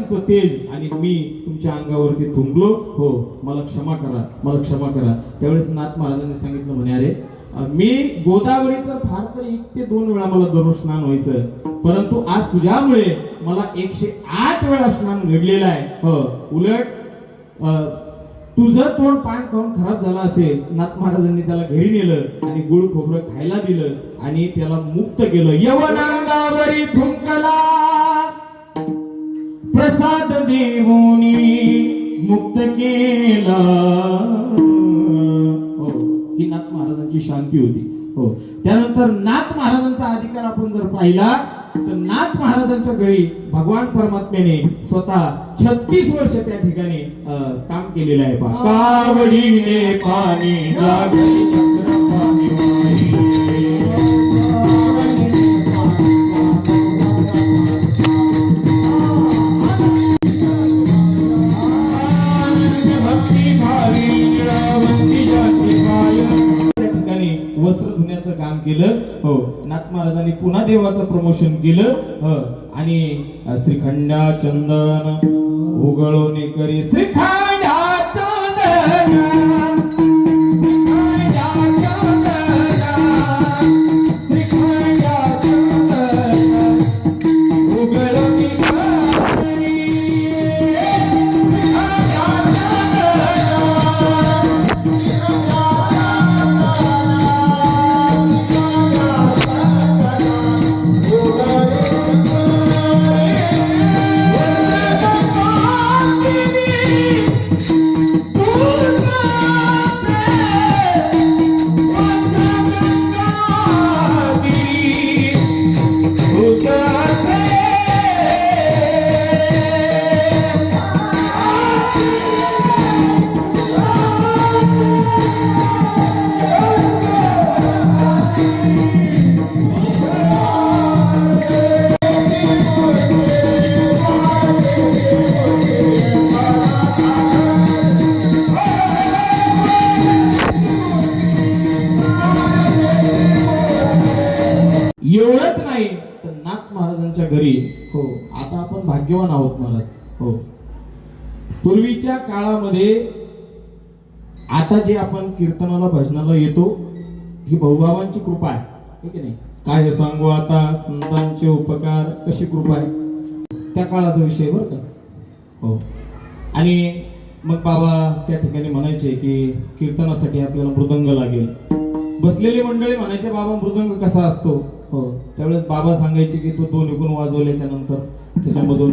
तुमचं तेज आणि मी तुमच्या अंगावरती थुंकलो, हो मला क्षमा करा, मला क्षमा करा. त्यावेळेस नाथ महाराजांनी सांगितलं म्हणे, अरे मी गोदावरीचं फार तर 1 ते 2 वेळा मला दररोज स्नान व्हायचं, परंतु आज तुझ्यामुळे मला 108 वेळा स्नान घडलेलं आहे. उलट तुझं तोंड पान खाऊन खराब झाला असेल, नाथ महाराजांनी त्याला घरी नेलं आणि गुळ खोबरं खायला दिलं आणि त्याला मुक्त केलं. यवनांगावरी थुंकला प्रसाद देवोनी मुक्त केला. हो, ही नाथ महाराजांची शांती होती. हो, त्यानंतर नाथ महाराजांचा अधिकार आपण जर पाहिला तर नाथ महाराजांच्या गळी भगवान परमात्म्याने स्वतः 36 वर्ष त्या ठिकाणी काम केलेलं आहे. कावडीने पाणी लागले चक्रपाणी वस्त्र धुण्याचं काम केलं. हो, नाथ महाराजांनी पुन्हा देवाचं प्रमोशन केलं आणि श्रीखंडा चंदन उगळवणे करी श्रीखंडा चंदन एवढंच नाही तर नाथ महाराजांच्या घरी, हो आता आपण भाग्यवान आहोत महाराज. हो, पूर्वीच्या काळामध्ये आता जे आपण कीर्तनाला भजनाला येतो ही भाऊबाबांची कृपा आहे, ठीक आहे नाही. काय सांगू आता संतांचे उपकार, कशी कृपा आहे त्या काळाचा विषय बरं का. हो, आणि मग बाबा त्या ठिकाणी म्हणायचे की कीर्तनासाठी आपल्याला मृदंग लागेल. बसलेली मंडळी म्हणायचे बाबा मृदंग कसा असतो. हो, त्यावेळेस बाबा सांगायचे की तो 2 इकडून वाजवल्याच्या नंतर त्याच्यामधून